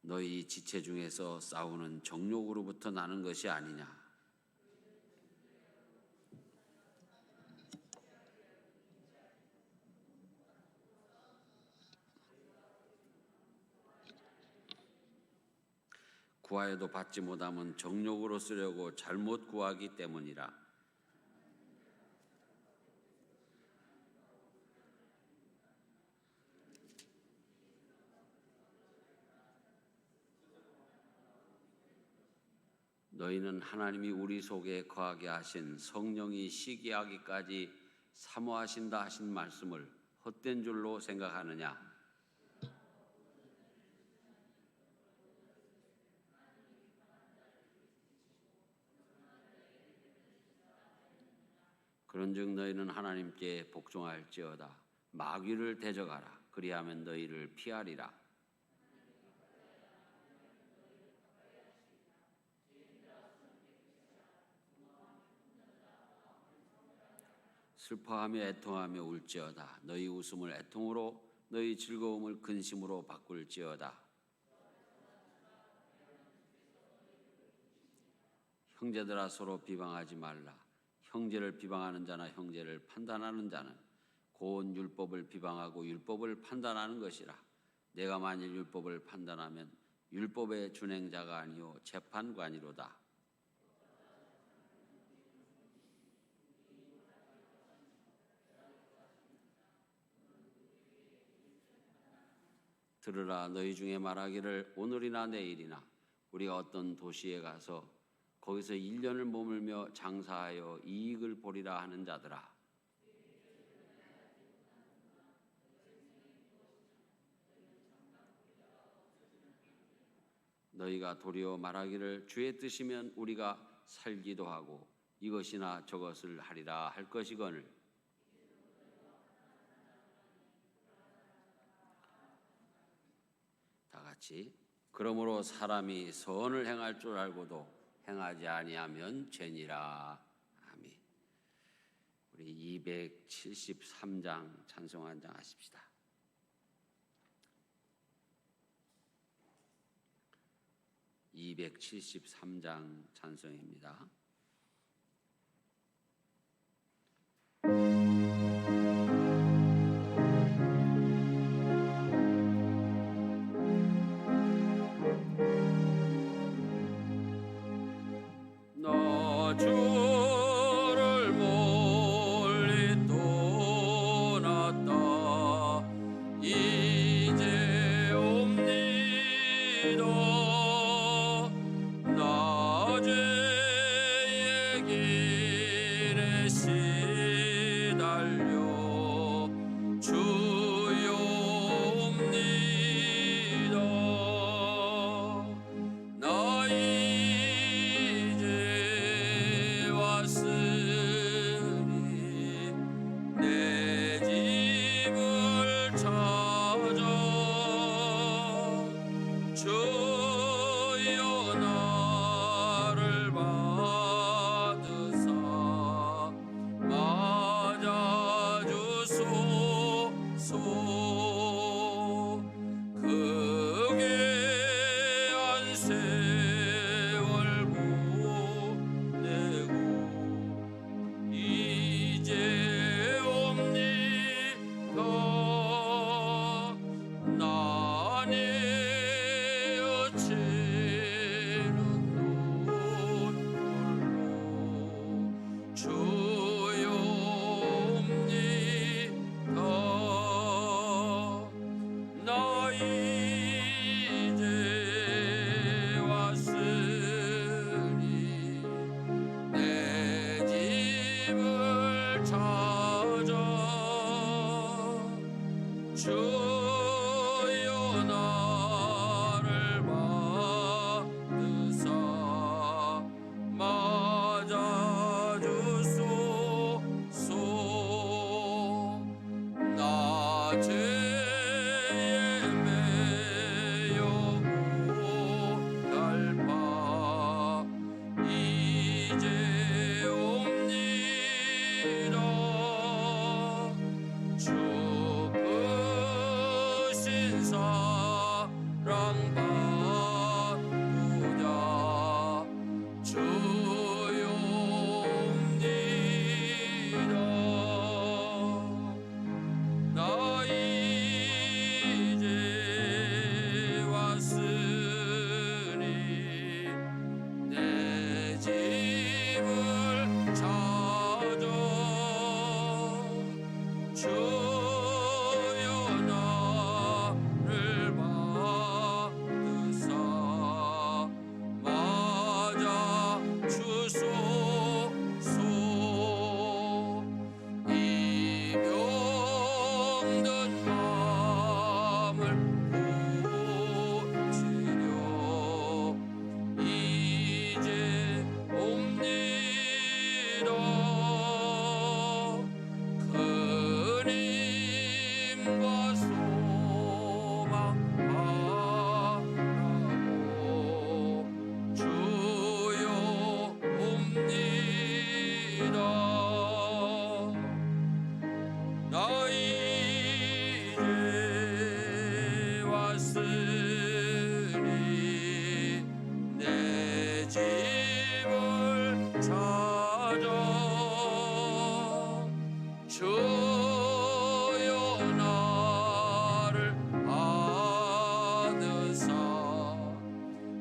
너희 지체 중에서 싸우는 정욕으로부터 나는 것이 아니냐. 구하여도 받지 못함은 정욕으로 쓰려고 잘못 구하기 때문이라. 너희는 하나님이 우리 속에 거하게 하신 성령이 시기하기까지 사모하신다 하신 말씀을 헛된 줄로 생각하느냐? 그런즉 너희는 하나님께 복종할지어다. 마귀를 대적하라. 그리하면 너희를 피하리라. 슬퍼하며 애통하며 울지어다. 너희 웃음을 애통으로 너희 즐거움을 근심으로 바꿀지어다. 형제들아 서로 비방하지 말라. 형제를 비방하는 자나 형제를 판단하는 자는 고운 율법을 비방하고 율법을 판단하는 것이라. 내가 만일 율법을 판단하면 율법의 준행자가 아니요 재판관이로다. 들으라. 너희 중에 말하기를 오늘이나 내일이나 우리가 어떤 도시에 가서 거기서 1년을 머물며 장사하여 이익을 보리라 하는 자들아. 너희가 도리어 말하기를 주의 뜻이면 우리가 살기도 하고 이것이나 저것을 하리라 할 것이거늘. 다 같이. 그러므로 사람이 선을 행할 줄 알고도 행하지 아니하면 죄니라. 아멘. 우리 273장 찬송 한 장 하십시다. (273장) 찬송입니다. 너 주를 멀리 떠났다 이제 옵니다. 나 죄의 길에 시달려 주여 옵니다. 나 이제 왔으니 내 집을 찾아 주여 나를 받으사 맞아주소서. 그게 한 세월 보내고 이제 옵니다. 나 내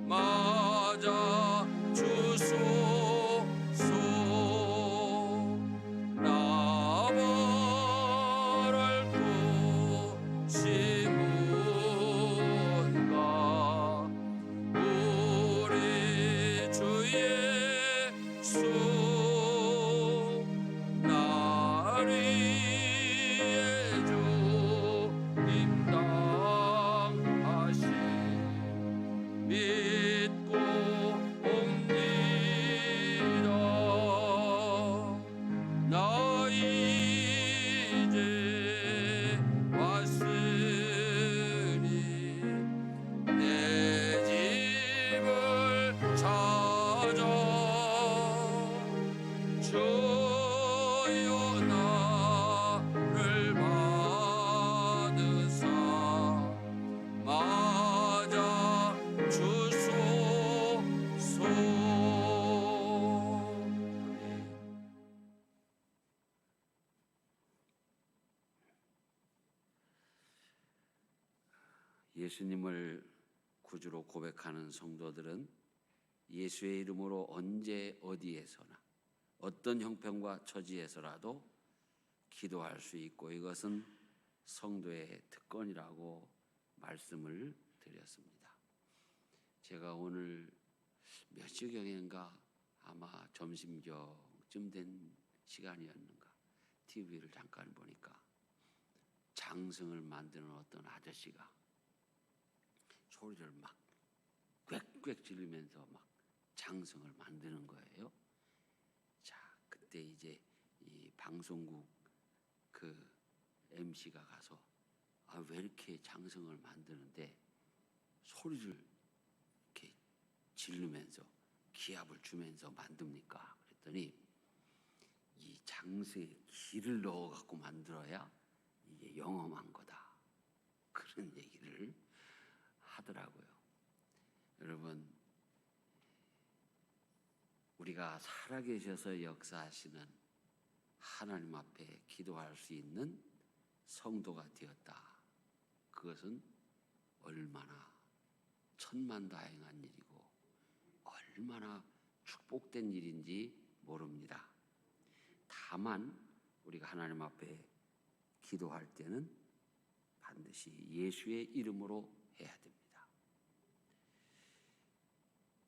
맞아 주소서. 나를 구시문가 우리 주 예수 나를 위해 주임당하시 믿고 옵니다. 나 이제 왔으니 내 집을 찾아 주여 나를 받으사 맞아 주소서. 예수님을 구주로 고백하는 성도들은 예수의 이름으로 언제 어디에서나 어떤 형편과 처지에서라도 기도할 수 있고 이것은 성도의 특권이라고 말씀을 드렸습니다. 제가 오늘 몇 시경인가 아마 점심경쯤 된 시간이었는가 TV를 잠깐 보니까 장승을 만드는 어떤 아저씨가 소리를 막 꽥꽥 지르면서 막 장승을 만드는 거예요. 자, 그때 이제 이 방송국 그 MC가 가서 왜 이렇게 장승을 만드는데 소리를 이렇게 지르면서 기합을 주면서 만듭니까? 그랬더니 이 장승에 기를 넣어 갖고 만들어야 이게 영험한 거다. 그런 얘기를 하더라고요. 여러분, 우리가 살아계셔서 역사하시는 하나님 앞에 기도할 수 있는 성도가 되었다. 그것은 얼마나 천만다행한 일이고 얼마나 축복된 일인지 모릅니다. 다만 우리가 하나님 앞에 기도할 때는 반드시 예수의 이름으로 해야 됩니다.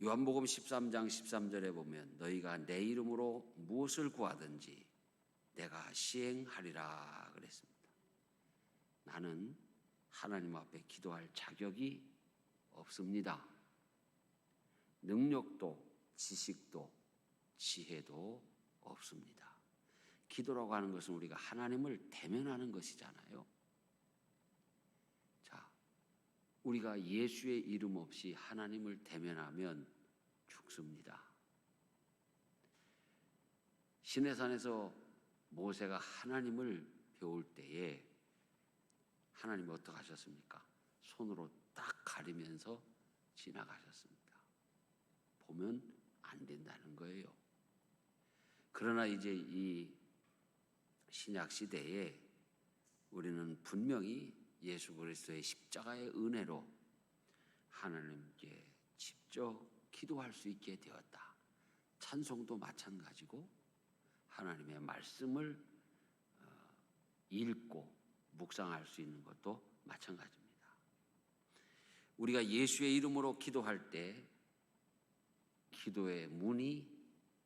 요한복음 13장 13절에 보면 너희가 내 이름으로 무엇을 구하든지 내가 시행하리라 그랬습니다. 나는 하나님 앞에 기도할 자격이 없습니다. 능력도 지식도 지혜도 없습니다. 기도라고 하는 것은 우리가 하나님을 대면하는 것이잖아요. 자, 우리가 예수의 이름 없이 하나님을 대면하면 죽습니다. 시내산에서 모세가 하나님을 배울 때에 하나님이 어떻게 하셨습니까? 손으로 딱 가리면서 지나가셨습니다. 보면 안 된다는 거예요. 그러나 이제 이 신약 시대에 우리는 분명히 예수 그리스도의 십자가의 은혜로 하나님께 직접 기도할 수 있게 되었다. 찬송도 마찬가지고 하나님의 말씀을 읽고 묵상할 수 있는 것도 마찬가지입니다. 우리가 예수의 이름으로 기도할 때 기도의 문이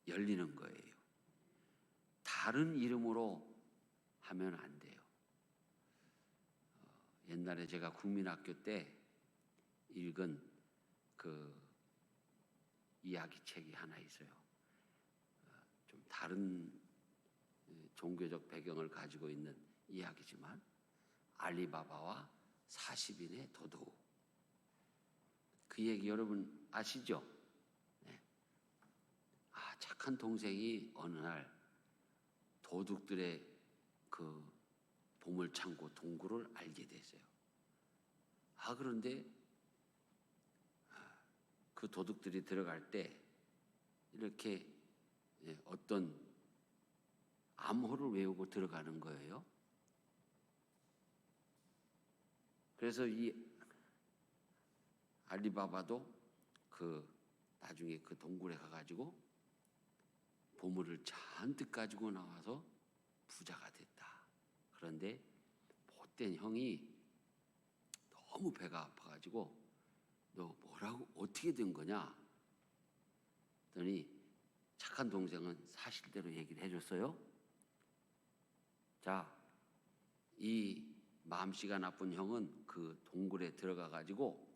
열리는 거예요. 다른 이름으로 하면 안 돼요. 옛날에 제가 국민학교 때 읽은 그 이야기책이 하나 있어요. 좀 다른 종교적 배경을 가지고 있는 이야기지만 알리바바와 40인의 도둑. 그 얘기 여러분 아시죠? 네. 착한 동생이 어느 날 도둑들의 그 보물창고 동굴을 알게 됐어요. 그런데 그 도둑들이 들어갈 때 이렇게 어떤 암호를 외우고 들어가는 거예요. 그래서 이 알리바바도 나중에 그 동굴에 가가지고 보물을 잔뜩 가지고 나와서 부자가 됐다. 그런데 못된 형이 너무 배가 아파가지고 너 뭐라고 어떻게 된 거냐? 그랬더니 착한 동생은 사실대로 얘기를 해줬어요. 자, 이 마음씨가 나쁜 형은 그 동굴에 들어가가지고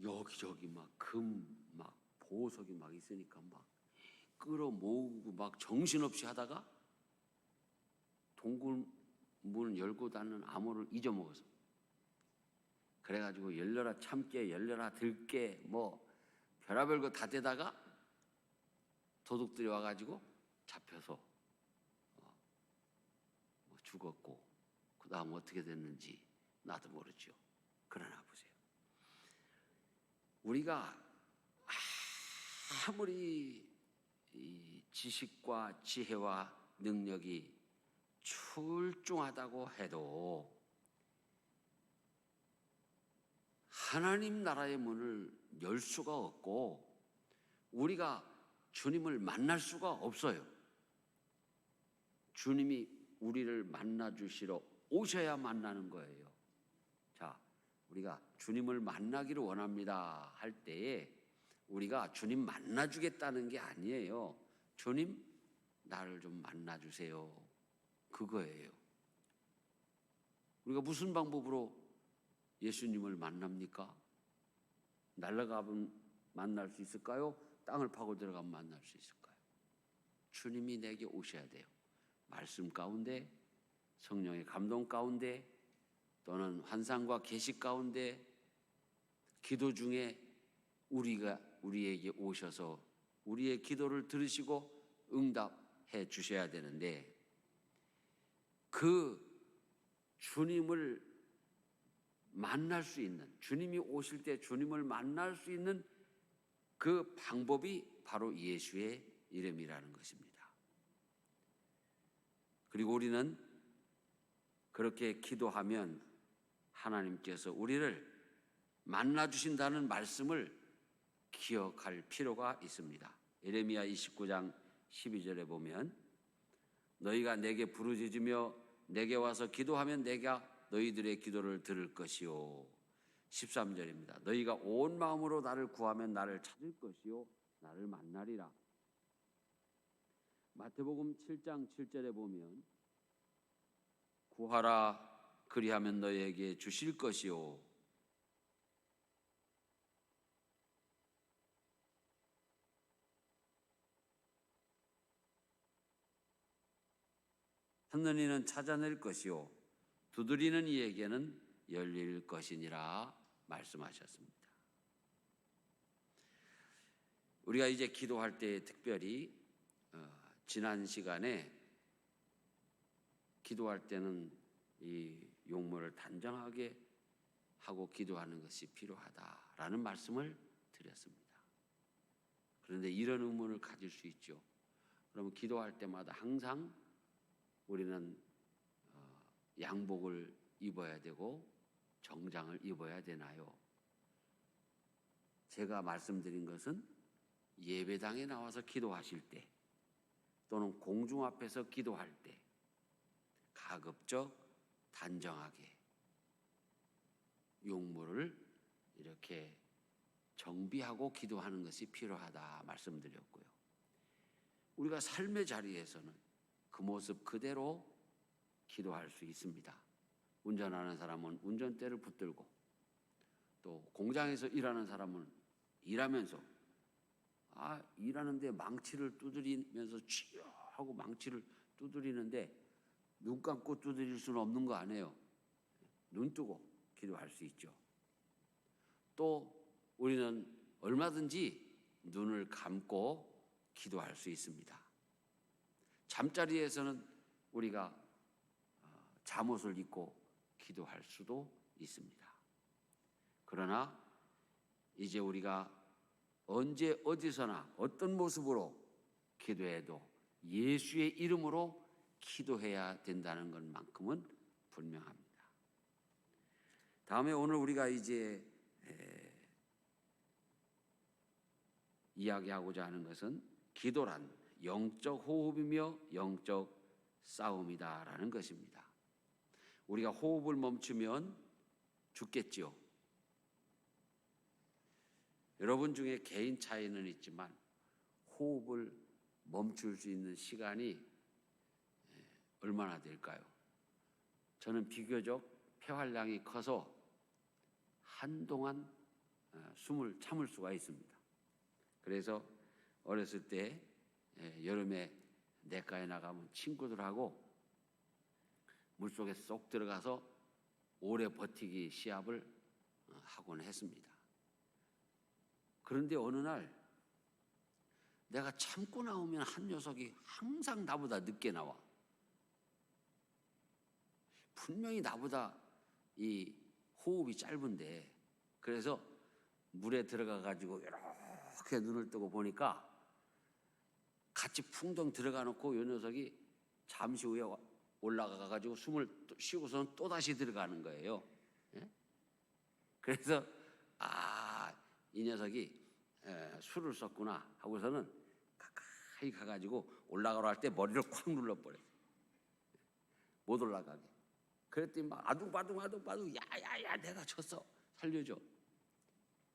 여기저기 막 보석이 막 있으니까 막 끌어모으고 막 정신없이 하다가 동굴 문 열고 닫는 암호를 잊어먹어서 그래가지고 열려라 참깨 열려라 들깨 뭐 별의별 거 다 대다가 도둑들이 와가지고 잡혀서 죽었고 그 다음 어떻게 됐는지 나도 모르죠. 그러나 보세요. 우리가 아무리 이 지식과 지혜와 능력이 출중하다고 해도 하나님 나라의 문을 열 수가 없고 우리가 주님을 만날 수가 없어요. 주님이 우리를 만나 주시러 오셔야 만나는 거예요. 자, 우리가 주님을 만나기를 원합니다 할 때에 우리가 주님 만나 주겠다는 게 아니에요. 주님 나를 좀 만나 주세요. 그거예요. 우리가 무슨 방법으로 예수님을 만납니까? 날아가면 만날 수 있을까요? 땅을 파고 들어가면 만날 수 있을까요? 주님이 내게 오셔야 돼요. 말씀 가운데, 성령의 감동 가운데, 또는 환상과 계시 가운데, 기도 중에 우리에게 오셔서 우리의 기도를 들으시고 응답해 주셔야 되는데 그 주님을 만날 수 있는, 주님이 오실 때 주님을 만날 수 있는 그 방법이 바로 예수의 이름이라는 것입니다. 그리고 우리는 그렇게 기도하면 하나님께서 우리를 만나 주신다는 말씀을 기억할 필요가 있습니다. 예레미야 29장 12절에 보면 너희가 내게 부르짖으며 내게 와서 기도하면 내가 너희들의 기도를 들을 것이요. 13절입니다. 너희가 온 마음으로 나를 구하면 나를 찾을 것이요 나를 만나리라. 마태복음 7장 7절에 보면 구하라 그리하면 너희에게 주실 것이요 찾는 이는 찾아낼 것이요 두드리는 이에게는 열릴 것이니라 말씀하셨습니다. 우리가 이제 기도할 때 특별히 지난 시간에 기도할 때는 이 용모를 단정하게 하고 기도하는 것이 필요하다라는 말씀을 드렸습니다. 그런데 이런 의문을 가질 수 있죠. 그러면 기도할 때마다 항상 우리는 양복을 입어야 되고 정장을 입어야 되나요? 제가 말씀드린 것은 예배당에 나와서 기도하실 때 또는 공중 앞에서 기도할 때 가급적 단정하게 용모를 이렇게 정비하고 기도하는 것이 필요하다 말씀드렸고요. 우리가 삶의 자리에서는 그 모습 그대로 기도할 수 있습니다. 운전하는 사람은 운전대를 붙들고 또 공장에서 일하는 사람은 일하면서 일하는데 망치를 두드리면서 쥐어 하고 망치를 두드리는데 눈 감고 두드릴 수는 없는 거 아니에요. 눈 뜨고 기도할 수 있죠. 또 우리는 얼마든지 눈을 감고 기도할 수 있습니다. 잠자리에서는 우리가 잠옷을 입고 기도할 수도 있습니다. 그러나 이제 우리가 언제 어디서나 어떤 모습으로 기도해도 예수의 이름으로 기도해야 된다는 것만큼은 분명합니다. 다음에 오늘 우리가 이제 이야기하고자 하는 것은 기도란 영적 호흡이며 영적 싸움이다라는 것입니다. 우리가 호흡을 멈추면 죽겠지요. 여러분 중에 개인 차이는 있지만 호흡을 멈출 수 있는 시간이 얼마나 될까요? 저는 비교적 폐활량이 커서 한동안 숨을 참을 수가 있습니다. 그래서 어렸을 때 여름에 내과에 나가면 친구들하고 물속에 쏙 들어가서 오래 버티기 시합을 하곤 했습니다. 그런데 어느 날 내가 참고 나오면 한 녀석이 항상 나보다 늦게 나와. 분명히 나보다 이 호흡이 짧은데, 그래서 물에 들어가 가지고 이렇게 눈을 뜨고 보니까 같이 풍덩 들어가 놓고 이 녀석이 잠시 후에 올라가 가지고 숨을 쉬고서는 또 다시 들어가는 거예요. 예? 그래서 이 녀석이 술을 썼구나 하고서는 가까이 가가지고 올라가려 할 때 머리를 콱 눌러버려요. 못 올라가게. 그랬더니 막 아둥바둥 야야야 내가 졌어 살려줘.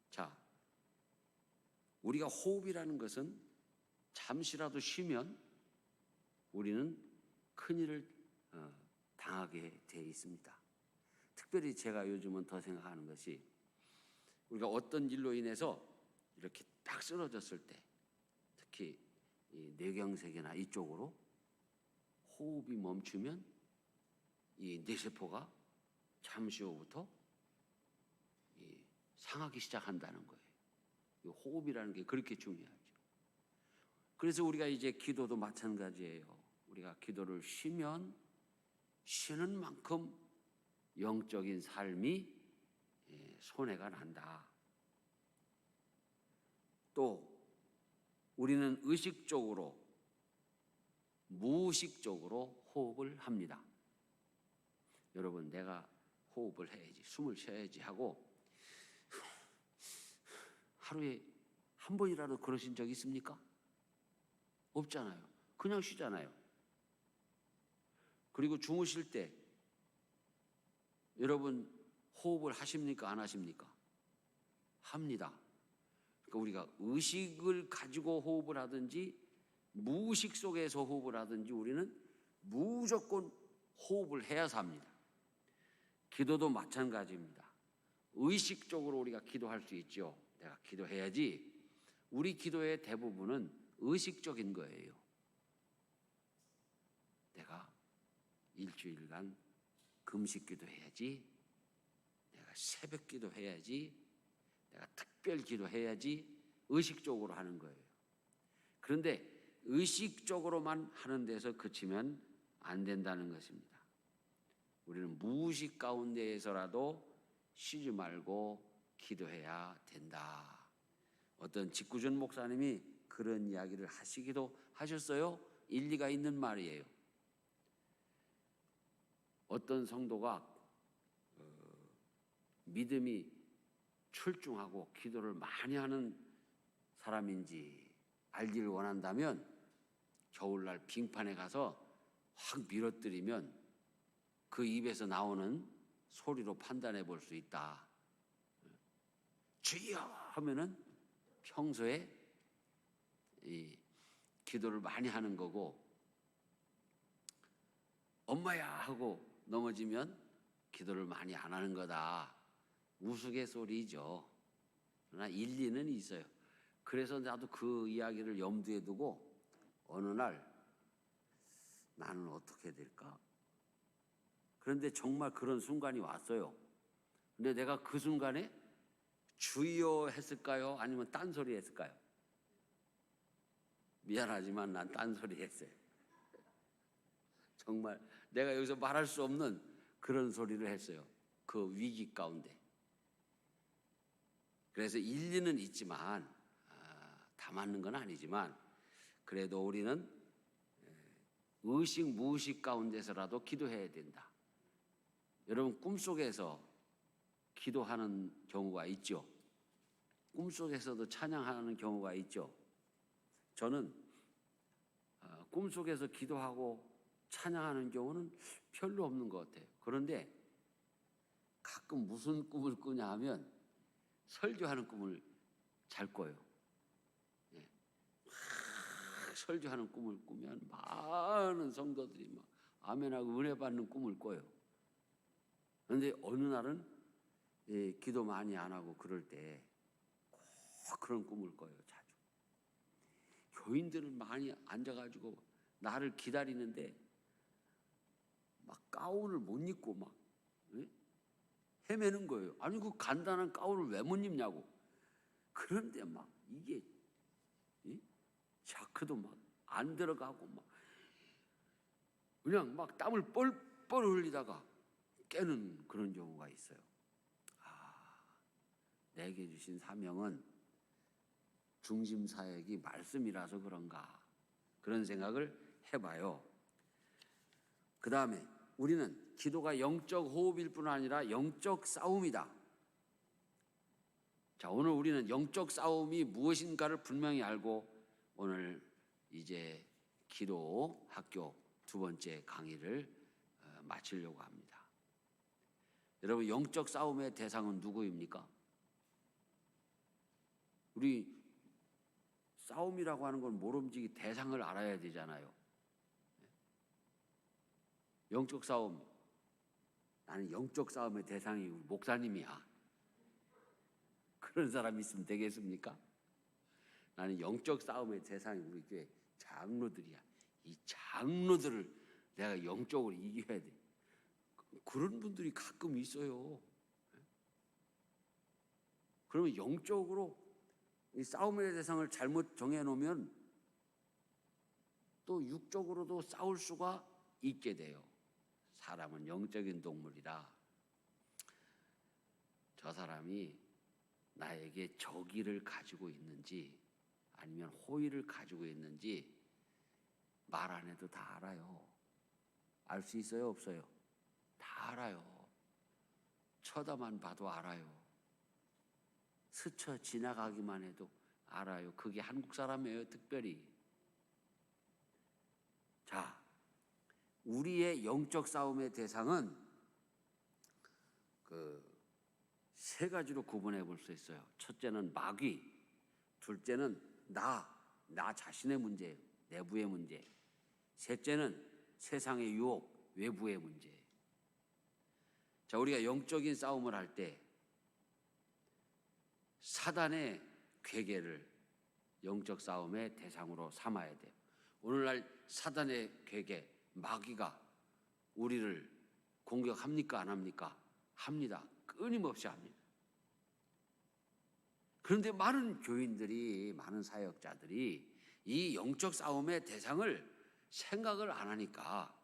자, 우리가 호흡이라는 것은 잠시라도 쉬면 우리는 큰일을 당하게 돼 있습니다. 특별히 제가 요즘은 더 생각하는 것이 우리가 어떤 일로 인해서 이렇게 딱 쓰러졌을 때, 특히 이 뇌경색이나 이쪽으로 호흡이 멈추면 이 뇌세포가 잠시 후부터 상하기 시작한다는 거예요. 이 호흡이라는 게 그렇게 중요하죠. 그래서 우리가 이제 기도도 마찬가지예요. 우리가 기도를 쉬면 쉬는 만큼 영적인 삶이 손해가 난다. 또 우리는 의식적으로 무의식적으로 호흡을 합니다. 여러분, 내가 호흡을 해야지, 숨을 쉬어야지 하고 하루에 한 번이라도 그러신 적 있습니까? 없잖아요. 그냥 쉬잖아요. 그리고 주무실 때 여러분 호흡을 하십니까? 안 하십니까? 합니다. 그러니까 우리가 의식을 가지고 호흡을 하든지 무의식 속에서 호흡을 하든지 우리는 무조건 호흡을 해야 삽니다. 기도도 마찬가지입니다. 의식적으로 우리가 기도할 수 있죠. 내가 기도해야지. 우리 기도의 대부분은 의식적인 거예요. 내가 일주일간 금식 기도해야지. 내가 새벽 기도해야지. 내가 특별 기도해야지. 의식적으로 하는 거예요. 그런데 의식적으로만 하는 데서 그치면 안 된다는 것입니다. 우리는 무의식 가운데에서라도 쉬지 말고 기도해야 된다. 어떤 직구준 목사님이 그런 이야기를 하시기도 하셨어요. 일리가 있는 말이에요. 어떤 성도가 믿음이 출중하고 기도를 많이 하는 사람인지 알기를 원한다면 겨울날 빙판에 가서 확 밀어뜨리면 그 입에서 나오는 소리로 판단해 볼 수 있다. 주여 하면은 평소에 이 기도를 많이 하는 거고, 엄마야 하고 넘어지면 기도를 많이 안 하는 거다. 우스갯소리죠. 그러나 일리는 있어요. 그래서 나도 그 이야기를 염두에 두고 어느 날 나는 어떻게 될까? 그런데 정말 그런 순간이 왔어요. 근데 내가 그 순간에 주여 했을까요? 아니면 딴소리 했을까요? 미안하지만 난 딴소리 했어요. 정말 내가 여기서 말할 수 없는 그런 소리를 했어요. 그 위기 가운데. 그래서 일리는 있지만 다 맞는 건 아니지만 그래도 우리는 의식 무의식 가운데서라도 기도해야 된다. 여러분 꿈속에서 기도하는 경우가 있죠. 꿈속에서도 찬양하는 경우가 있죠. 저는 꿈속에서 기도하고 찬양하는 경우는 별로 없는 것 같아요. 그런데 가끔 무슨 꿈을 꾸냐 하면 설교하는 꿈을 잘 꿔요. 예. 막 설교하는 꿈을 꾸면 많은 성도들이 막 아멘하고 은혜 받는 꿈을 꿔요. 그런데 어느 날은 기도 많이 안 하고 그럴 때 꼭 그런 꿈을 꿔요. 자주. 교인들은 많이 앉아가지고 나를 기다리는데 막 가운을 못 입고 막 헤매는 거예요. 아니 그 간단한 가운을 왜 못 입냐고. 그런데 막 이게 자크도 막 안 들어가고 막 그냥 막 땀을 뻘뻘 흘리다가 깨는 그런 경우가 있어요. 내게 주신 사명은 중심사역이 말씀이라서 그런가 그런 생각을 해봐요. 그 다음에 우리는 기도가 영적 호흡일 뿐 아니라 영적 싸움이다. 자, 오늘 우리는 영적 싸움이 무엇인가를 분명히 알고 오늘 이제 기도 학교 두 번째 강의를 마치려고 합니다. 여러분, 영적 싸움의 대상은 누구입니까? 우리 싸움이라고 하는 건 모름지기 대상을 알아야 되잖아요. 영적 싸움, 나는 영적 싸움의 대상이 우리 목사님이야. 그런 사람 있으면 되겠습니까? 나는 영적 싸움의 대상이 우리 교회 장로들이야. 이 장로들을 내가 영적으로 이겨야 돼. 그런 분들이 가끔 있어요. 그러면 영적으로 이 싸움의 대상을 잘못 정해놓으면 또 육적으로도 싸울 수가 있게 돼요. 사람은 영적인 동물이라 저 사람이 나에게 적의를 가지고 있는지 아니면 호의를 가지고 있는지 말 안 해도 다 알아요. 알 수 있어요? 없어요? 다 알아요. 쳐다만 봐도 알아요. 스쳐 지나가기만 해도 알아요. 그게 한국 사람이에요, 특별히. 자, 우리의 영적 싸움의 대상은 세 가지로 구분해 볼 수 있어요. 첫째는 마귀, 둘째는 나 자신의 문제예요. 내부의 문제. 셋째는 세상의 유혹, 외부의 문제. 자, 우리가 영적인 싸움을 할 때 사단의 괴계를 영적 싸움의 대상으로 삼아야 돼요. 오늘날 사단의 괴계, 마귀가 우리를 공격합니까? 안 합니까? 합니다. 끊임없이 합니다. 그런데 많은 교인들이, 많은 사역자들이 이 영적 싸움의 대상을 생각을 안 하니까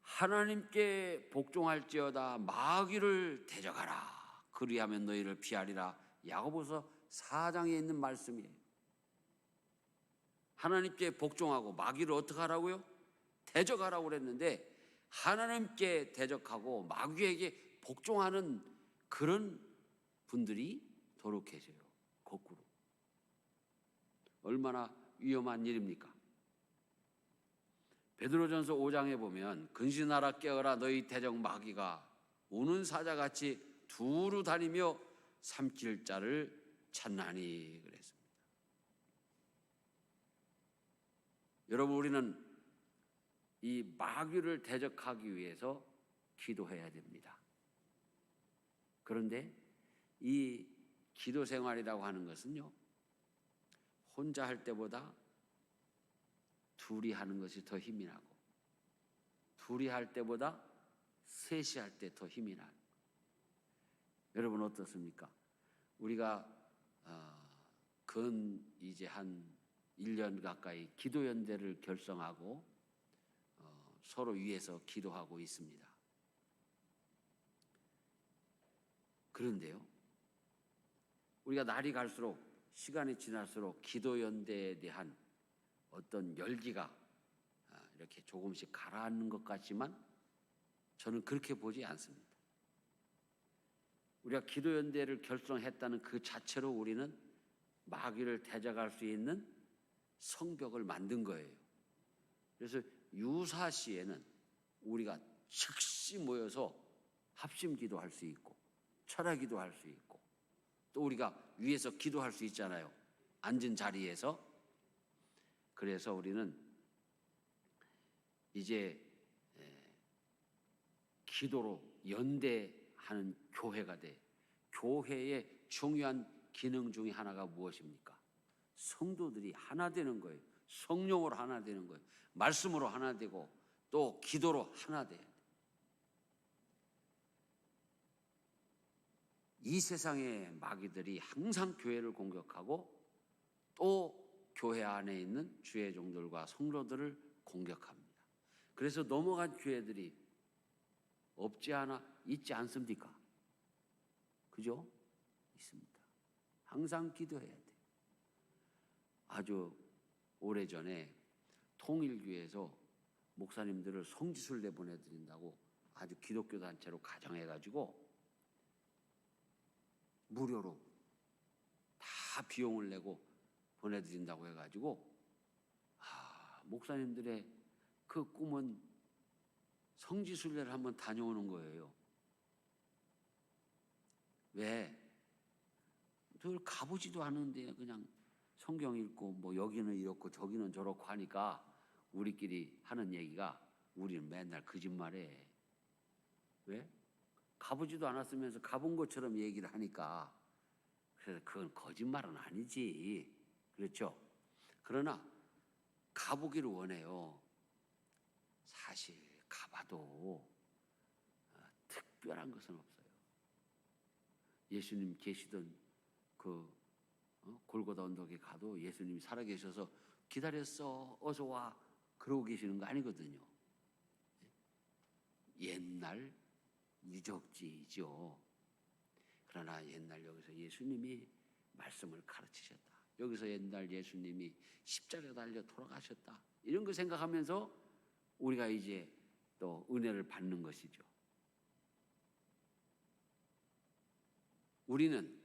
하나님께 복종할지어다 마귀를 대적하라. 그리하면 너희를 피하리라. 야고보서 4장에 있는 말씀이에요. 하나님께 복종하고 마귀를 어떻게 하라고요? 대적하라고 그랬는데 하나님께 대적하고 마귀에게 복종하는 그런 분들이 더러 계세요. 거꾸로. 얼마나 위험한 일입니까? 베드로전서 5장에 보면 근신하라 깨어라 너희 대적 마귀가 우는 사자같이 두루 다니며 삼킬 자를 찾나니 그랬습니다. 여러분, 우리는 이 마귀를 대적하기 위해서 기도해야 됩니다. 그런데 이 기도 생활이라고 하는 것은요, 혼자 할 때보다 둘이 하는 것이 더 힘이 나고 둘이 할 때보다 셋이 할 때 더 힘이 나요. 여러분 어떻습니까? 우리가 이제 한 1년 가까이 기도연대를 결성하고 서로 위해서 기도하고 있습니다. 그런데요, 우리가 날이 갈수록 시간이 지날수록 기도연대에 대한 어떤 열기가 이렇게 조금씩 가라앉는 것 같지만 저는 그렇게 보지 않습니다. 우리가 기도연대를 결성했다는 그 자체로 우리는 마귀를 대적할 수 있는 성벽을 만든 거예요. 그래서 유사시에는 우리가 즉시 모여서 합심 기도할 수 있고 철야 기도할 수 있고 또 우리가 위에서 기도할 수 있잖아요. 앉은 자리에서. 그래서 우리는 이제 기도로 연대하는 교회가 돼. 교회의 중요한 기능 중에 하나가 무엇입니까? 성도들이 하나 되는 거예요. 성령으로 하나 되는 거예요. 말씀으로 하나 되고 또 기도로 하나 돼야 돼. 이 세상의 마귀들이 항상 교회를 공격하고 또 교회 안에 있는 주의 종들과 성도들을 공격합니다. 그래서 넘어간 교회들이 없지 않아 있지 않습니까? 그죠? 있습니다. 항상 기도해야 돼요. 아주 오래전에 통일교에서 목사님들을 성지순례 보내드린다고 아주 기독교 단체로 가정해가지고 무료로 다 비용을 내고 보내드린다고 해가지고 목사님들의 그 꿈은 성지순례를 한번 다녀오는 거예요. 왜? 늘 가보지도 않은데 그냥 성경 읽고 뭐 여기는 이렇고 저기는 저렇고 하니까 우리끼리 하는 얘기가 우리는 맨날 거짓말해. 왜? 가보지도 않았으면서 가본 것처럼 얘기를 하니까 그래서 그건 거짓말은 아니지. 그렇죠? 그러나 가보기를 원해요. 사실 가봐도 특별한 것은 없어요. 예수님 계시던 그 골고다 언덕에 가도 예수님이 살아계셔서 기다렸어 어서 와 그러고 계시는 거 아니거든요. 옛날 유적지이죠. 그러나 옛날 여기서 예수님이 말씀을 가르치셨다. 여기서 옛날 예수님이 십자가에 달려 돌아가셨다. 이런 거 생각하면서 우리가 이제 또 은혜를 받는 것이죠. 우리는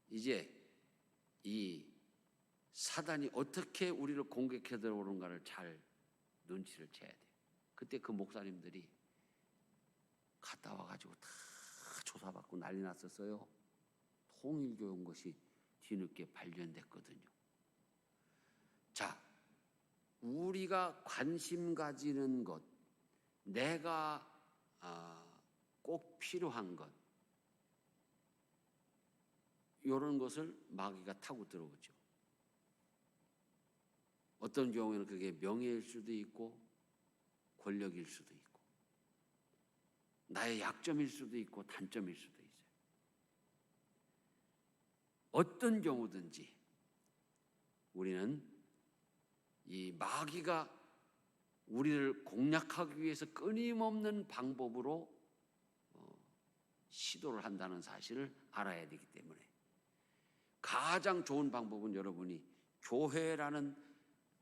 이제 이 사단이 어떻게 우리를 공격해 들어오는가를 잘 눈치를 채야 돼요. 그때 그 목사님들이 갔다 와가지고 다 조사받고 난리 났었어요. 통일교회 온 것이 뒤늦게 발견됐거든요. 자, 우리가 관심 가지는 것, 내가 꼭 필요한 것, 이런 것을 마귀가 타고 들어오죠. 어떤 경우에는 그게 명예일 수도 있고 권력일 수도 있고 나의 약점일 수도 있고 단점일 수도 있어요. 어떤 경우든지 우리는 이 마귀가 우리를 공략하기 위해서 끊임없는 방법으로 시도를 한다는 사실을 알아야 되기 때문에 가장 좋은 방법은 여러분이 교회라는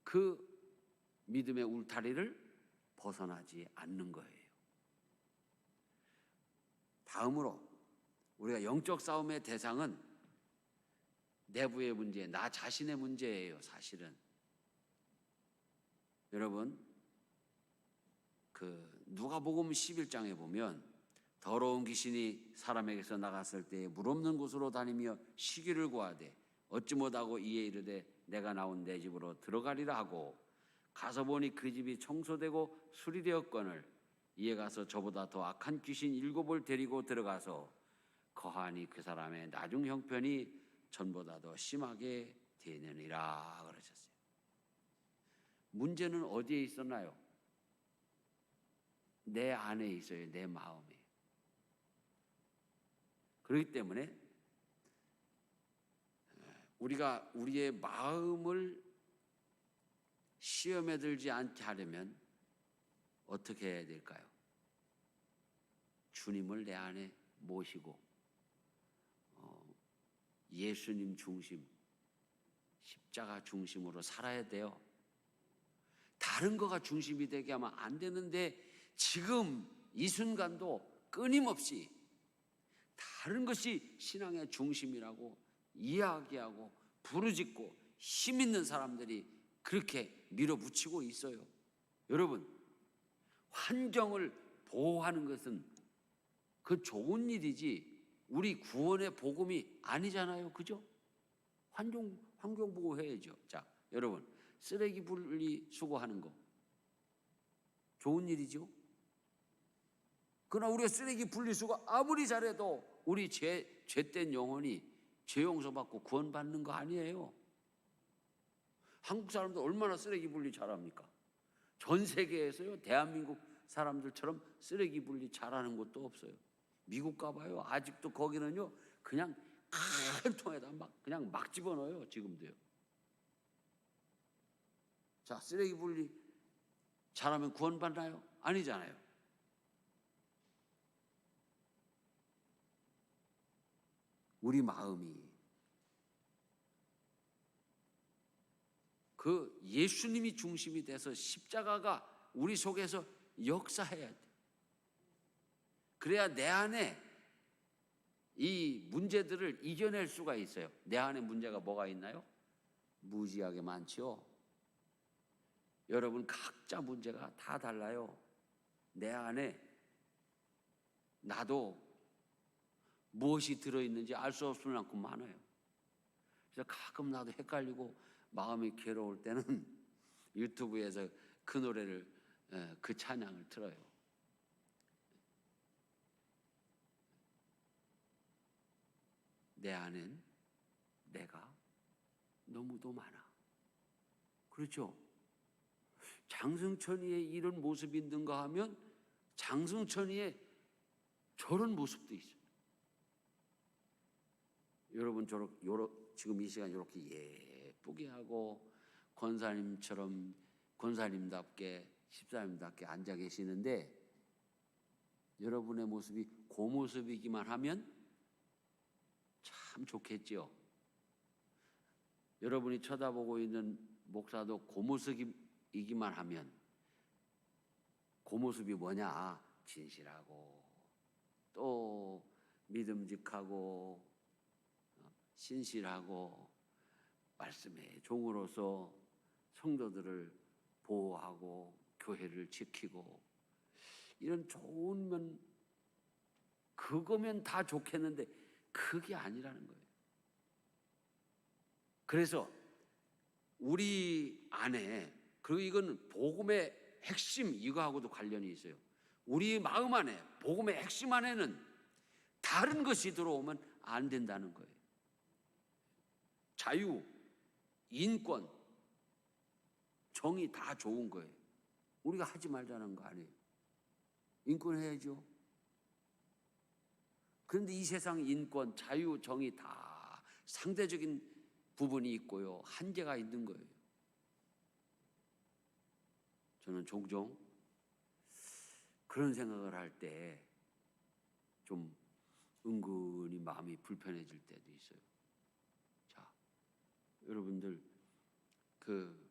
그 믿음의 울타리를 벗어나지 않는 거예요. 다음으로 우리가 영적 싸움의 대상은 내부의 문제, 나 자신의 문제예요. 사실은 여러분 그 누가복음 11장에 보면 더러운 귀신이 사람에게서 나갔을 때 물 없는 곳으로 다니며 시기를 구하되 얻지 못하고 이에 이르되 내가 나온 내 집으로 들어가리라 하고 가서 보니 그 집이 청소되고 수리되었거늘 이에 가서 저보다 더 악한 귀신 7을 데리고 들어가서 거하니 그 사람의 나중 형편이 전보다 더 심하게 되느니라 그러셨어요. 문제는 어디에 있었나요? 내 안에 있어요. 내 마음에. 그렇기 때문에 우리가 우리의 마음을 시험에 들지 않게 하려면 어떻게 해야 될까요? 주님을 내 안에 모시고 예수님 중심, 십자가 중심으로 살아야 돼요. 다른 거가 중심이 되게 하면 안 되는데 지금 이 순간도 끊임없이 다른 것이 신앙의 중심이라고 이야기하고 부르짖고 힘 있는 사람들이 그렇게 밀어붙이고 있어요. 여러분, 환경을 보호하는 것은 그 좋은 일이지 우리 구원의 복음이 아니잖아요. 그죠? 환경 보호해야죠. 자, 여러분, 쓰레기 분리수거하는 거 좋은 일이죠. 그러나 우리가 쓰레기 분리수거 아무리 잘해도 우리 죄된 영혼이 죄 용서받고 구원받는 거 아니에요. 한국 사람들 얼마나 쓰레기 분리 잘합니까? 전 세계에서요, 대한민국 사람들처럼 쓰레기 분리 잘하는 곳도 없어요. 미국 가봐요. 아직도 거기는요, 그냥 큰 통에다 그냥 막 집어넣어요. 지금도요. 자, 쓰레기 분리 잘하면 구원받나요? 아니잖아요. 우리 마음이 그 예수님이 중심이 돼서 십자가가 우리 속에서 역사해야 돼. 그래야 내 안에 이 문제들을 이겨낼 수가 있어요. 내 안에 문제가 뭐가 있나요? 무지하게 많지요. 여러분 각자 문제가 다 달라요. 내 안에 나도 무엇이 들어있는지 알 수 없을 만큼 많아요. 그래서 가끔 나도 헷갈리고 마음이 괴로울 때는 유튜브에서 그 노래를, 그 찬양을 틀어요. 내 안엔 내가 너무도 많아. 그렇죠? 장승천이의 이런 모습이 있는가 하면 장승천이의 저런 모습도 있어요. 여러분 지금 이 시간 이렇게 예쁘게 하고 권사님답게 집사님답게 앉아 계시는데 여러분의 모습이 그 모습이기만 하면 참 좋겠죠. 여러분이 쳐다보고 있는 목사도 그 모습이기만 하면 그 모습이 뭐냐? 진실하고 또 믿음직하고 신실하고 말씀의 종으로서 성도들을 보호하고 교회를 지키고 이런 좋은 면 그거면 다 좋겠는데 그게 아니라는 거예요. 그래서 우리 안에, 그리고 이건 복음의 핵심, 이거하고도 관련이 있어요. 우리 마음 안에, 복음의 핵심 안에는 다른 것이 들어오면 안 된다는 거예요. 자유, 인권, 정의 다 좋은 거예요. 우리가 하지 말자는 거 아니에요. 인권 해야죠. 그런데 이 세상 인권, 자유, 정의 다 상대적인 부분이 있고요. 한계가 있는 거예요. 저는 종종 그런 생각을 할 때 좀 은근히 마음이 불편해질 때도 있어요. 자, 여러분들 그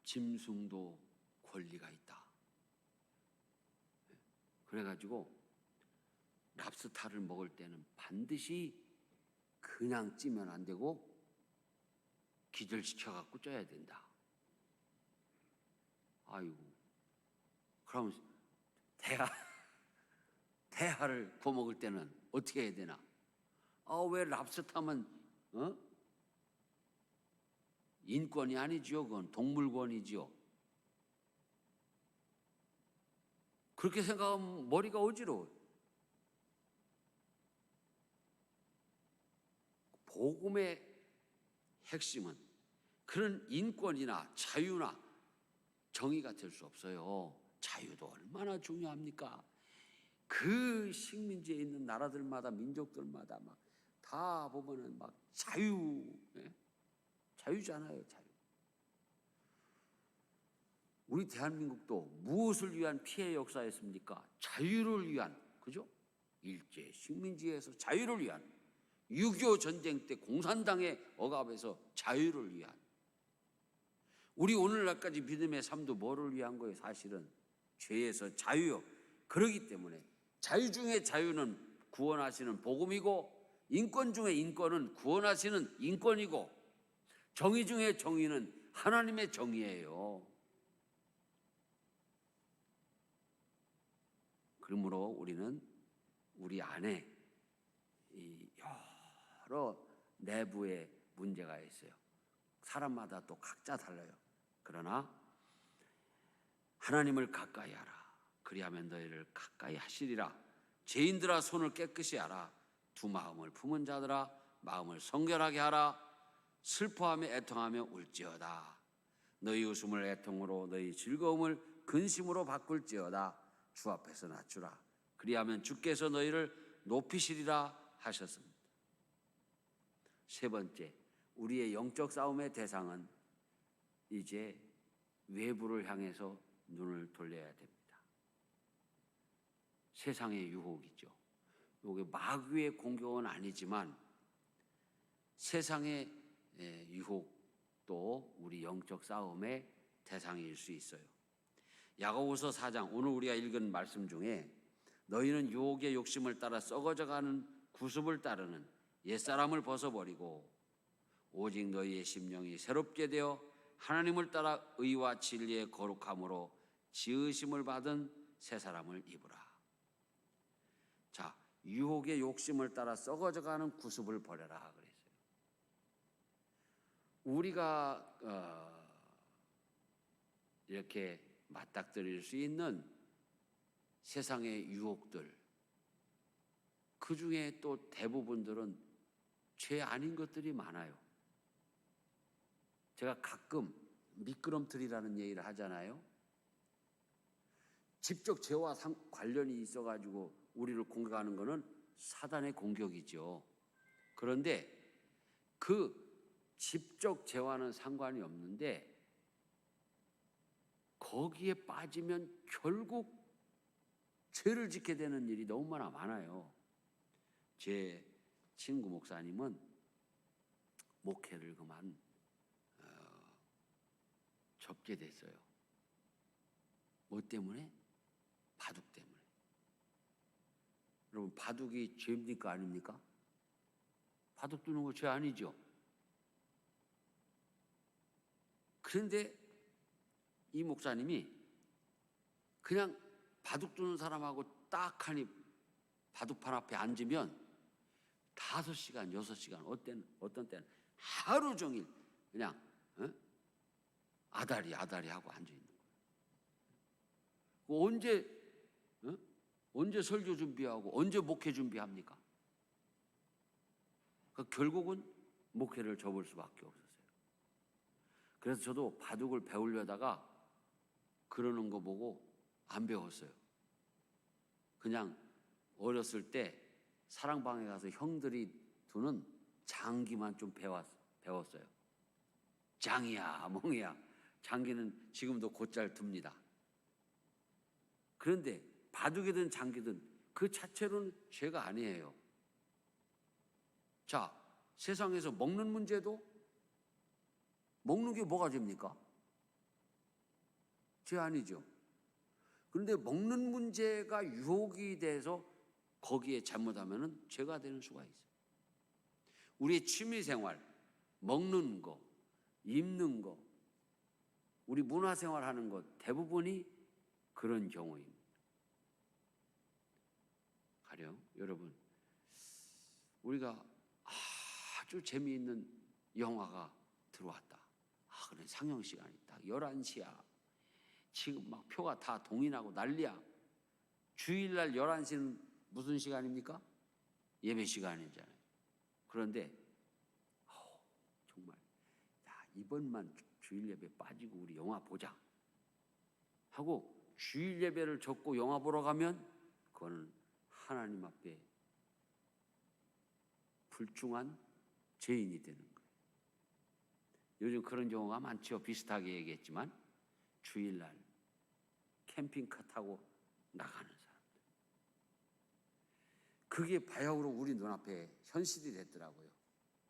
짐승도 권리가 있다. 그래가지고 랍스타를 먹을 때는 반드시 그냥 찌면 안 되고 기절시켜갖고 쪄야 된다. 아이고, 그럼 대하를 구워 먹을 때는 어떻게 해야 되나? 왜 랍스타만 인권이 아니지요? 그건 동물권이지요. 그렇게 생각하면 머리가 어지러워요. 복음의 핵심은 그런 인권이나 자유나 정의가 될 수 없어요. 자유도 얼마나 중요합니까? 그 식민지에 있는 나라들마다 민족들마다 막 다 보면은 막 자유잖아요. 자유. 우리 대한민국도 무엇을 위한 피해 역사였습니까? 자유를 위한, 그죠? 일제 식민지에서 자유를 위한, 6.25 전쟁 때 공산당의 억압에서 자유를 위한, 우리 오늘날까지 믿음의 삶도 뭐를 위한 거예요? 사실은 죄에서 자유요. 그러기 때문에 자유 중에 자유는 구원하시는 복음이고 인권 중에 인권은 구원하시는 인권이고 정의 중에 정의는 하나님의 정의예요. 그러므로 우리는 우리 안에 이 여러 내부의 문제가 있어요. 사람마다 또 각자 달라요. 그러나 하나님을 가까이 하라. 그리하면 너희를 가까이 하시리라. 죄인들아 손을 깨끗이 하라. 두 마음을 품은 자들아 마음을 성결하게 하라. 슬퍼하며 애통하며 울지어다. 너희 웃음을 애통으로 너희 즐거움을 근심으로 바꿀지어다. 주 앞에서 낮추라. 그리하면 주께서 너희를 높이시리라 하셨습니다. 세 번째, 우리의 영적 싸움의 대상은 이제 외부를 향해서 눈을 돌려야 됩니다. 세상의 유혹이죠. 이게 마귀의 공격은 아니지만 세상의 유혹도 우리 영적 싸움의 대상일 수 있어요. 야고보서 4장, 오늘 우리가 읽은 말씀 중에 너희는 유혹의 욕심을 따라 썩어져가는 구습을 따르는 옛사람을 벗어버리고 오직 너희의 심령이 새롭게 되어 하나님을 따라 의와 진리의 거룩함으로 지으심을 받은 새 사람을 입으라. 자, 유혹의 욕심을 따라 썩어져가는 구습을 버려라 그랬어요. 우리가 이렇게 맞닥뜨릴 수 있는 세상의 유혹들, 그 중에 또 대부분들은 죄 아닌 것들이 많아요. 제가 가끔 미끄럼틀이라는 얘기를 하잖아요. 직접 죄와 관련이 있어가지고 우리를 공격하는 것은 사단의 공격이죠. 그런데 그 직접 죄와는 상관이 없는데 거기에 빠지면 결국 죄를 짓게 되는 일이 너무나 많아요. 제 친구 목사님은 목회를 그만 접게 됐어요. 뭐 때문에? 바둑 때문에. 여러분, 바둑이 죄입니까 아닙니까? 바둑 두는 거 죄 아니죠? 그런데 이 목사님이 그냥 바둑 두는 사람하고 딱 하니 바둑판 앞에 앉으면 5시간, 6시간, 어떤 때는 하루 종일 그냥 아다리 하고 앉아있는 거예요. 언제 설교 준비하고 언제 목회 준비합니까? 결국은 목회를 접을 수밖에 없었어요. 그래서 저도 바둑을 배우려다가 그러는 거 보고 안 배웠어요. 그냥 어렸을 때 사랑방에 가서 형들이 두는 장기만 좀 배웠어요. 장이야 멍이야. 장기는 지금도 곧잘 둡니다. 그런데 바둑이든 장기든 그 자체로는 죄가 아니에요. 자, 세상에서 먹는 문제도 먹는 게 뭐가 죄입니까? 죄 아니죠. 그런데 먹는 문제가 유혹이 돼서 거기에 잘못하면 죄가 되는 수가 있어요. 우리의 취미생활, 먹는 거, 입는 거, 우리 문화생활 하는 것 대부분이 그런 경우입니다. 가령 여러분, 우리가 아주 재미있는 영화가 들어왔다. 그래, 상영 시간이 딱 11시야. 지금 막 표가 다 동인하고 난리야. 주일날 11시는 무슨 시간입니까? 예배 시간이잖아요. 그런데 정말 이번만 주일 예배 빠지고 우리 영화 보자 하고 주일 예배를 접고 영화 보러 가면 그거는 하나님 앞에 불중한 죄인이 되는 거예요. 요즘 그런 경우가 많죠. 비슷하게 얘기했지만 주일날 캠핑카 타고 나가는 사람들, 그게 바야흐로 우리 눈앞에 현실이 됐더라고요.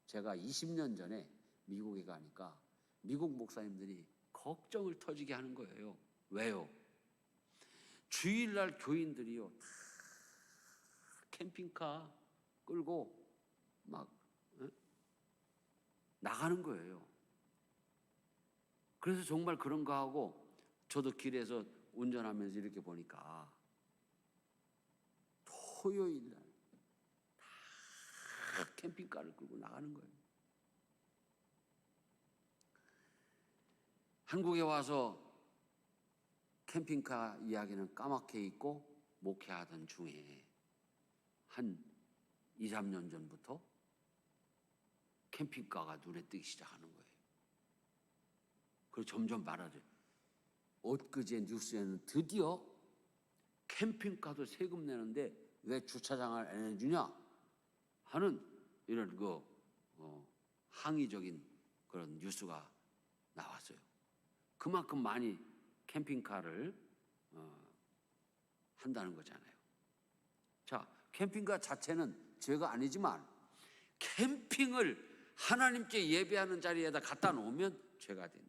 제가 20년 전에 미국에 가니까 미국 목사님들이 걱정을 터지게 하는 거예요. 왜요? 주일날 교인들이요 다 캠핑카 끌고 막 나가는 거예요. 그래서 정말 그런가 하고 저도 길에서 운전하면서 이렇게 보니까 토요일 날 다 캠핑카를 끌고 나가는 거예요. 한국에 와서 캠핑카 이야기는 까맣게 잊고 목회하던 중에 한 2, 3년 전부터 캠핑카가 눈에 띄기 시작하는 거예요. 그리고 점점 많아져요. 엊그제 뉴스에는 드디어 캠핑카도 세금 내는데 왜 주차장을 안 해주냐 하는 이런 항의적인 그런 뉴스가 나왔어요. 그만큼 많이 캠핑카를 한다는 거잖아요. 자, 캠핑카 자체는 죄가 아니지만 캠핑을 하나님께 예배하는 자리에다 갖다 놓으면 죄가 된다.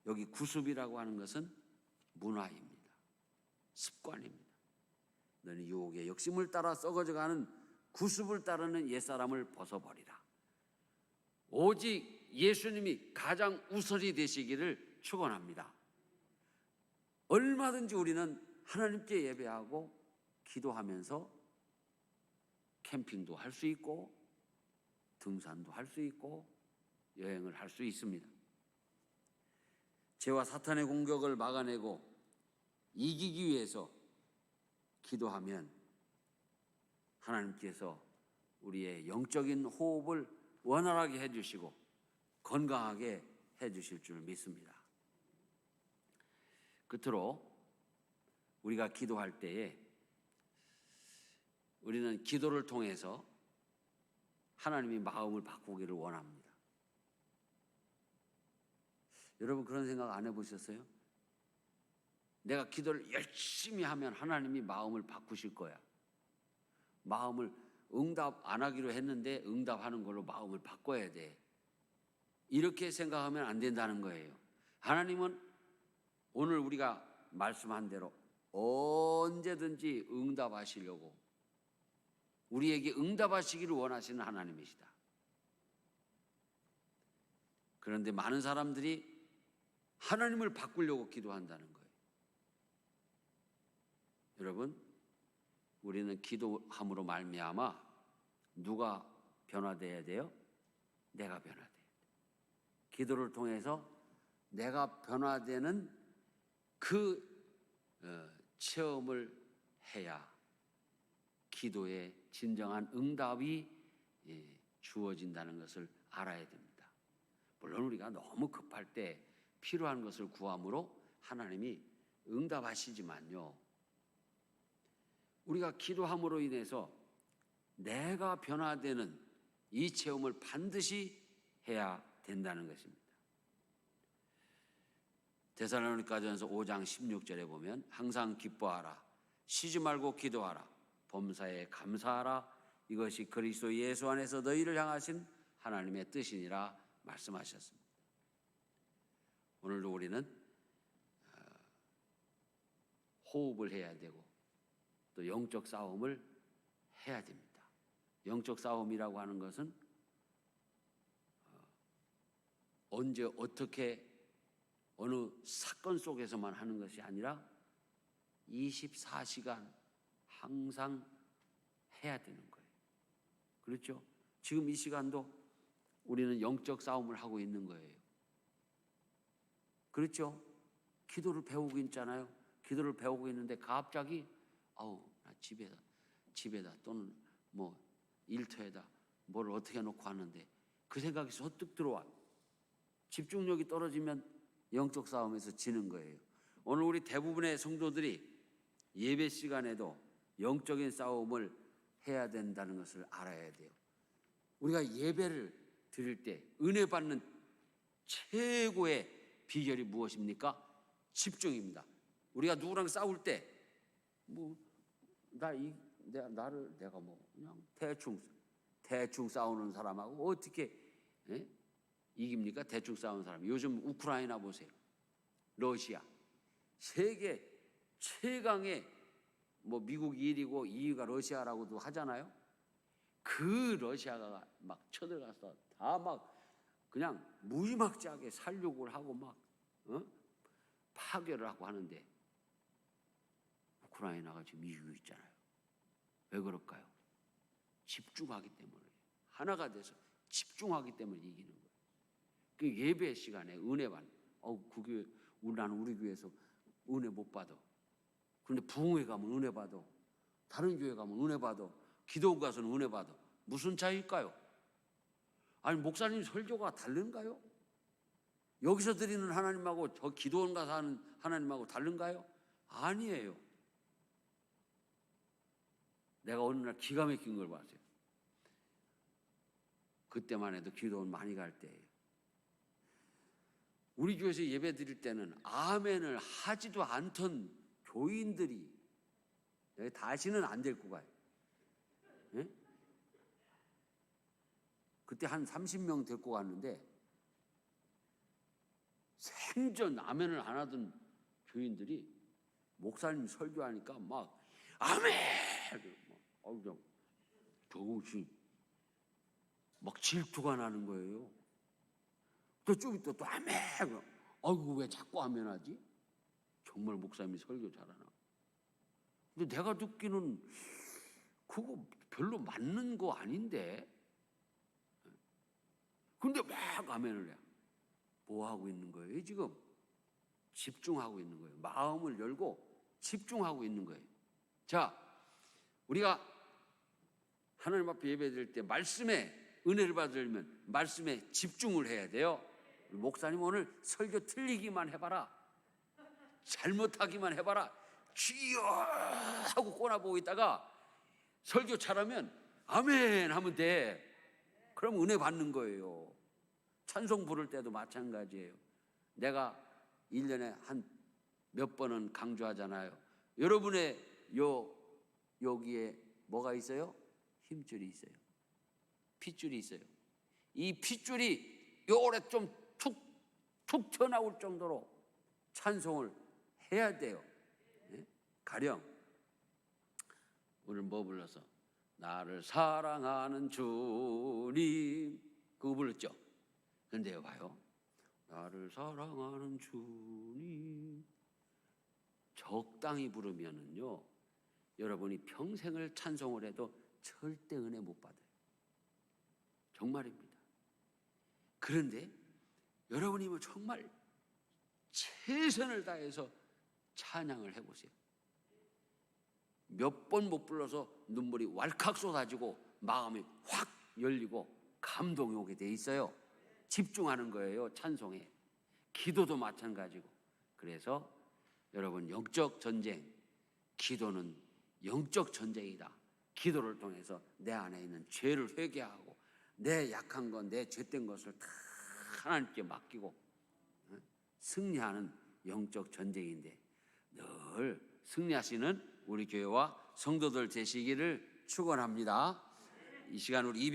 여기 구습이라고 하는 것은 문화입니다. 습관입니다. 너는 유혹의 욕심을 따라 썩어져가는 구습을 따르는 옛사람을 벗어버리라. 오직 예수님이 가장 우선이 되시기를 축원합니다. 얼마든지 우리는 하나님께 예배하고 기도하면서 캠핑도 할 수 있고 등산도 할 수 있고 여행을 할 수 있습니다. 죄와 사탄의 공격을 막아내고 이기기 위해서 기도하면 하나님께서 우리의 영적인 호흡을 원활하게 해주시고 건강하게 해주실 줄 믿습니다. 끝으로 우리가 기도할 때에 우리는 기도를 통해서 하나님이 마음을 바꾸기를 원합니다. 여러분 그런 생각 안 해보셨어요? 내가 기도를 열심히 하면 하나님이 마음을 바꾸실 거야. 마음을 응답 안 하기로 했는데 응답하는 걸로 마음을 바꿔야 돼. 이렇게 생각하면 안 된다는 거예요. 하나님은 오늘 우리가 말씀한 대로 언제든지 응답하시려고 우리에게 응답하시기를 원하시는 하나님이시다. 그런데 많은 사람들이 하나님을 바꾸려고 기도한다는 거예요. 여러분, 우리는 기도함으로 말미암아 누가 변화돼야 돼요? 내가 변화돼야 돼요. 기도를 통해서 내가 변화되는 그 체험을 해야 기도의 진정한 응답이 주어진다는 것을 알아야 됩니다. 물론 우리가 너무 급할 때 필요한 것을 구함으로 하나님이 응답하시지만요, 우리가 기도함으로 인해서 내가 변화되는 이 체험을 반드시 해야 된다는 것입니다. 데살로니가전서 5장 16절에 보면 항상 기뻐하라, 쉬지 말고 기도하라, 범사에 감사하라, 이것이 그리스도 예수 안에서 너희를 향하신 하나님의 뜻이니라 말씀하셨습니다. 오늘도 우리는 호흡을 해야 되고 또 영적 싸움을 해야 됩니다. 영적 싸움이라고 하는 것은 언제 어떻게 어느 사건 속에서만 하는 것이 아니라 24시간 항상 해야 되는 거예요. 그렇죠? 지금 이 시간도 우리는 영적 싸움을 하고 있는 거예요. 그렇죠? 기도를 배우고 있잖아요. 기도를 배우고 있는데 갑자기 나 집에다 또는 뭐 일터에다 뭘 어떻게 해놓고 하는데 그 생각이 서뜩 들어와. 집중력이 떨어지면 영적 싸움에서 지는 거예요. 오늘 우리 대부분의 성도들이 예배 시간에도 영적인 싸움을 해야 된다는 것을 알아야 돼요. 우리가 예배를 드릴 때 은혜 받는 최고의 비결이 무엇입니까? 집중입니다. 우리가 누구랑 싸울 때 내가 그냥 대충 싸우는 사람하고 어떻게 이깁니까? 대충 싸우는 사람. 요즘 우크라이나 보세요. 러시아. 세계 최강의 미국이 1위고 2위가 러시아라고도 하잖아요. 그 러시아가 막 쳐들어가서 다 막 그냥 무지막지하게 살육을 하고 막 파괴를 하고 하는데 우크라이나가 지금 이기고 있잖아요. 왜 그럴까요? 집중하기 때문에. 하나가 돼서 집중하기 때문에 이기는 거예요. 그 예배 시간에 은혜 받는. 그 교회, 나는 우리 교회에서 은혜 못 받아. 그런데 부흥회 가면 은혜 받아. 다른 교회 가면 은혜 받아. 기도원 가서는 은혜 받아. 무슨 차이일까요? 아니 목사님 설교가 다른가요? 여기서 드리는 하나님하고 저 기도원 가서 하는 하나님하고 다른가요? 아니에요. 내가 어느 날 기가 막힌 걸 봤어요. 그때만 해도 기도원 많이 갈 때예요. 우리 교회에서 예배 드릴 때는 아멘을 하지도 않던 교인들이 다시는 안 데리고 가요. 예? 그때 한 30명 데리고 갔는데 생전 아멘을 안 하던 교인들이 목사님 설교하니까 막 아멘! 조금씩 막 질투가 나는 거예요. 또 좀 있다 또 아멘! 아이고 왜 자꾸 아멘하지? 정말 목사님이 설교 잘하나? 근데 내가 듣기는 그거 별로 맞는 거 아닌데. 근데 막 아멘을 해. 뭐 하고 있는 거예요 지금? 집중하고 있는 거예요. 마음을 열고 집중하고 있는 거예요. 자, 우리가 하나님 앞에 예배드릴 때 말씀에 은혜를 받으려면 말씀에 집중을 해야 돼요. 목사님 오늘 설교 틀리기만 해봐라, 잘못하기만 해봐라, 주여 하고 꼬나보고 있다가 설교 잘하면 아멘 하면 돼. 그럼 은혜 받는 거예요. 찬송 부를 때도 마찬가지예요. 내가 1년에 한 몇 번은 강조하잖아요. 여러분의 여기에 뭐가 있어요? 힘줄이 있어요. 핏줄이 있어요. 이 핏줄이 요래 좀 툭 튀어나올 정도로 찬송을 해야 돼요. 가령 오늘 뭐 불러서 나를 사랑하는 주님 그거 불렀죠. 근데요 봐요, 나를 사랑하는 주님 적당히 부르면은요 여러분이 평생을 찬송을 해도 절대 은혜 못 받아요. 정말입니다. 그런데 여러분이 뭐 정말 최선을 다해서 찬양을 해보세요. 몇 번 못 불러서 눈물이 왈칵 쏟아지고 마음이 확 열리고 감동이 오게 돼 있어요. 집중하는 거예요. 찬송에. 기도도 마찬가지고. 그래서 여러분 영적 전쟁, 기도는 영적 전쟁이다. 기도를 통해서 내 안에 있는 죄를 회개하고 내 약한 것, 내 죄된 것을 다 하나님께 맡기고 승리하는 영적 전쟁인데 늘 승리하시는 우리 교회와 성도들 되시기를 축원합니다. 이 시간 우리